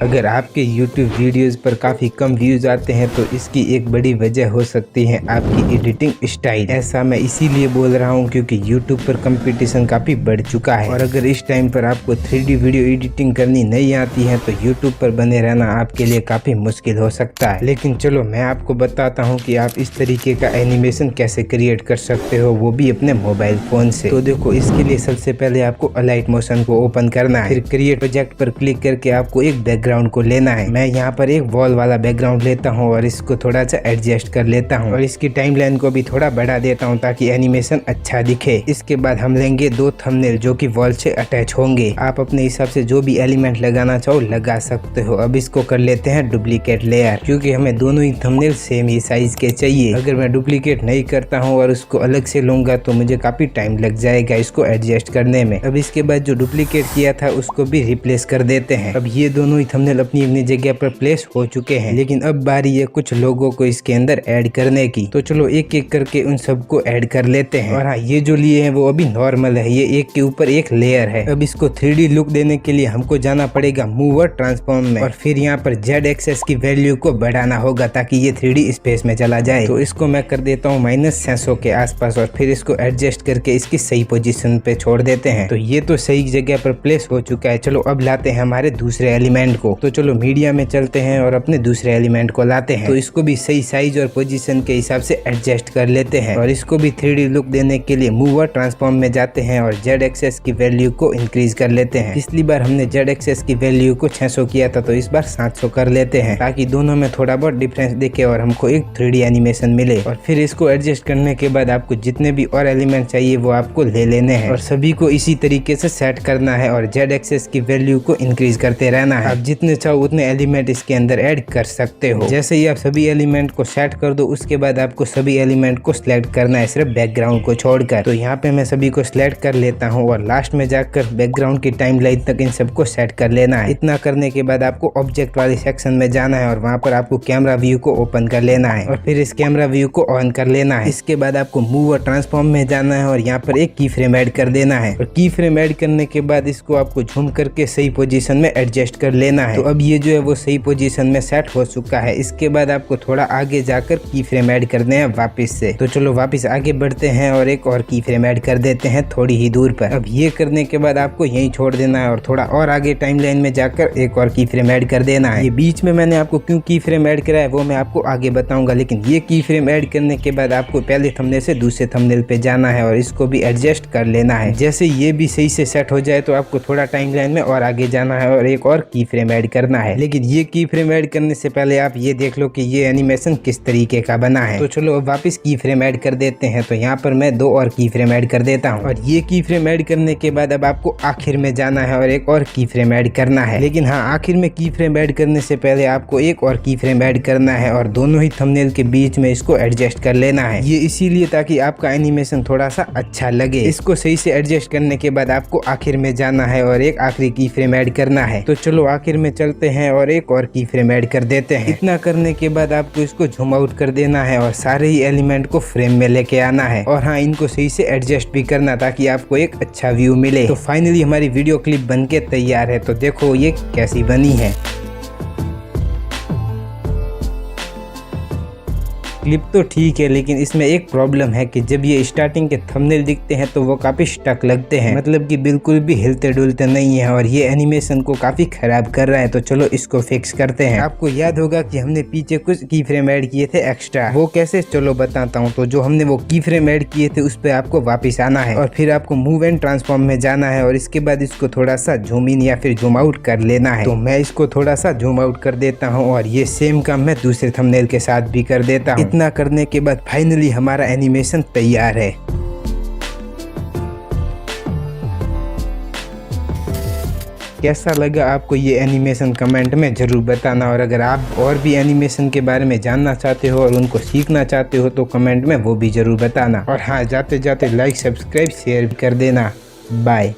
अगर आपके YouTube videos पर काफ़ी कम व्यूज़ आते हैं तो इसकी एक बड़ी वजह हो सकती है आपकी एडिटिंग स्टाइल। ऐसा मैं इसीलिए बोल रहा हूँ क्योंकि YouTube पर कंपटीशन काफ़ी बढ़ चुका है और अगर इस टाइम पर आपको 3D वीडियो एडिटिंग करनी नहीं आती है तो YouTube पर बने रहना आपके लिए काफ़ी मुश्किल हो सकता है। लेकिन चलो मैं आपको बताता हूँ कि आप इस तरीके का एनिमेशन कैसे क्रिएट कर सकते हो, वो भी अपने मोबाइल फ़ोन से। तो देखो, इसके लिए सबसे पहले आपको अलाइट मोशन को ओपन करना है, फिर क्रिएट प्रोजेक्ट पर क्लिक करके आपको एक बैकग्राउंड को लेना है। मैं यहाँ पर एक वॉल वाला बैकग्राउंड लेता हूँ और इसको थोड़ा सा एडजस्ट कर लेता हूँ और इसकी टाइमलाइन को भी थोड़ा बढ़ा देता हूँ ताकि एनिमेशन अच्छा दिखे। इसके बाद हम लेंगे 2 थंबनेल जो कि वॉल से अटैच होंगे। आप अपने हिसाब से जो भी एलिमेंट लगाना चाहो लगा सकते हो। अब इसको कर लेते हैं डुप्लीकेट लेयर, क्योंकि हमें दोनों ही थंबनेल सेम ही साइज के चाहिए। अगर मैं डुप्लीकेट नहीं करता हूँ और उसको अलग से लूंगा तो मुझे काफी टाइम लग जाएगा इसको एडजस्ट करने में। अब इसके बाद जो डुप्लीकेट किया था उसको भी रिप्लेस कर देते हैं। अब ये दोनों ही थंबनेल अपनी अपनी जगह पर प्लेस हो चुके हैं, लेकिन अब बारी है कुछ लोगों को इसके अंदर ऐड करने की। तो चलो एक एक करके उन सबको ऐड कर लेते हैं। और हाँ, ये जो लिए हैं वो अभी नॉर्मल है, ये एक के ऊपर एक लेयर है। अब इसको 3D लुक देने के लिए हमको जाना पड़ेगा मूव और ट्रांसफॉर्म में और फिर यहाँ पर Z एक्सेस की वैल्यू को बढ़ाना होगा ताकि ये 3D स्पेस में चला जाए। तो इसको मैं कर देता हूँ -600 के आसपास और फिर इसको एडजस्ट करके इसकी सही पोजीशन पे छोड़ देते हैं। तो ये तो सही जगह पर प्लेस हो चुका है। चलो अब लाते हैं हमारे दूसरे एलिमेंट को। तो चलो मीडिया में चलते हैं और अपने दूसरे एलिमेंट को लाते हैं। तो इसको भी सही साइज और पोजीशन के हिसाब से एडजस्ट कर लेते हैं और इसको भी 3D लुक देने के लिए मूव और ट्रांसफॉर्म में जाते हैं और Z एक्सेस की वैल्यू को इंक्रीज कर लेते हैं। पिछली बार हमने Z एक्सेस की वैल्यू को 600 किया था, तो इस बार 700 कर लेते हैं ताकि दोनों में थोड़ा बहुत डिफरेंस दिखे और हमको एक 3D एनिमेशन मिले। और फिर इसको एडजस्ट करने के बाद आपको जितने भी और एलिमेंट चाहिए वो आपको ले लेने हैं और सभी को इसी तरीके से सेट करना है और Z एक्सेस की वैल्यू को इंक्रीज करते रहना है। आप जितने चाहो उतने एलिमेंट इसके अंदर ऐड कर सकते हो। जैसे ही आप सभी एलिमेंट को सेट कर दो उसके बाद आपको सभी एलिमेंट को सिलेक्ट करना है, सिर्फ बैकग्राउंड को छोड़कर। तो यहाँ पे मैं सभी को सिलेक्ट कर लेता हूँ और लास्ट में जाकर बैकग्राउंड की टाइमलाइन तक इन सबको सेट कर लेना है। इतना करने के बाद आपको ऑब्जेक्ट वाले सेक्शन में जाना है और वहाँ पर आपको कैमरा व्यू को ओपन कर लेना है और फिर इस कैमरा व्यू को ऑन कर लेना है। इसके बाद आपको मूव और ट्रांसफॉर्म में जाना है और यहाँ पर एक की फ्रेम ऐड कर देना है और की फ्रेम ऐड करने के बाद इसको आपको झूम करके सही पोजीशन में एडजस्ट कर लेना है। तो अब ये जो है वो सही पोजीशन में सेट हो चुका है। इसके बाद आपको थोड़ा आगे जाकर की फ्रेम ऐड करने हैं वापस से। तो चलो वापस आगे बढ़ते हैं और एक और की फ्रेम ऐड कर देते हैं थोड़ी ही दूर पर। अब ये करने के बाद आपको यहीं छोड़ देना है और थोड़ा और आगे टाइमलाइन में जाकर एक और की फ्रेम ऐड कर देना है। ये बीच में मैंने आपको क्यों की फ्रेम ऐड करा है वो मैं आपको आगे बताऊंगा, लेकिन ये की फ्रेम ऐड करने के बाद आपको पहले थंबनेल से दूसरे थंबनेल पे जाना है और इसको भी एडजस्ट कर लेना है। जैसे ये भी सही से सेट हो जाए तो आपको थोड़ा टाइमलाइन में और आगे जाना है और एक और की फ्रेम ऐड करना है। लेकिन ये की फ्रेम ऐड करने से पहले आप ये देख लो कि ये एनिमेशन किस तरीके का बना है। तो चलो अब वापस की फ्रेम ऐड कर देते हैं। तो यहाँ पर मैं 2 और की फ्रेम ऐड कर देता हूँ और ये की फ्रेम ऐड करने के बाद अब आपको आखिर में जाना है और एक और की फ्रेम ऐड करना है। लेकिन हाँ, आखिर में की फ्रेम ऐड करने से पहले आपको एक और की फ्रेम ऐड करना है और दोनों ही थंबनेल के बीच में इसको एडजस्ट कर लेना है। ये इसीलिए ताकि आपका एनिमेशन थोड़ा सा अच्छा लगे। इसको सही से एडजस्ट करने के बाद आपको आखिर में जाना है और एक आखिरी की फ्रेम ऐड करना है। तो चलो आखिर में चलते हैं और एक और की फ्रेम ऐड कर देते हैं। इतना करने के बाद आपको इसको झूम आउट कर देना है और सारे ही एलिमेंट को फ्रेम में लेके आना है और हाँ, इनको सही से एडजस्ट भी करना ताकि आपको एक अच्छा व्यू मिले। तो फाइनली हमारी वीडियो क्लिप बनके तैयार है। तो देखो ये कैसी बनी है। क्लिप तो ठीक है, लेकिन इसमें एक प्रॉब्लम है कि जब ये स्टार्टिंग के थंबनेल दिखते हैं तो वो काफी स्टक लगते हैं, मतलब कि बिल्कुल भी हिलते डुलते नहीं है और ये एनिमेशन को काफी खराब कर रहा है। तो चलो इसको फिक्स करते हैं। आपको याद होगा कि हमने पीछे कुछ की फ्रेम ऐड किए थे एक्स्ट्रा, वो कैसे चलो बताता हूँ। तो जो हमने वो की फ्रेम ऐड किए थे उस पर आपको वापिस आना है और फिर आपको मूव एंड ट्रांसफॉर्म में जाना है और इसके बाद इसको थोड़ा सा जूम इन या फिर जूम आउट कर लेना है। तो मैं इसको थोड़ा सा जूम आउट कर देता हूँ और ये सेम काम मैं दूसरे थंबनेल के साथ भी कर देता हूँ। इतना करने के बाद फाइनली हमारा एनिमेशन तैयार है। कैसा लगा आपको ये एनिमेशन कमेंट में जरूर बताना और अगर आप और भी एनिमेशन के बारे में जानना चाहते हो और उनको सीखना चाहते हो तो कमेंट में वो भी जरूर बताना। और हाँ, जाते जाते लाइक, सब्सक्राइब, शेयर कर देना। बाय।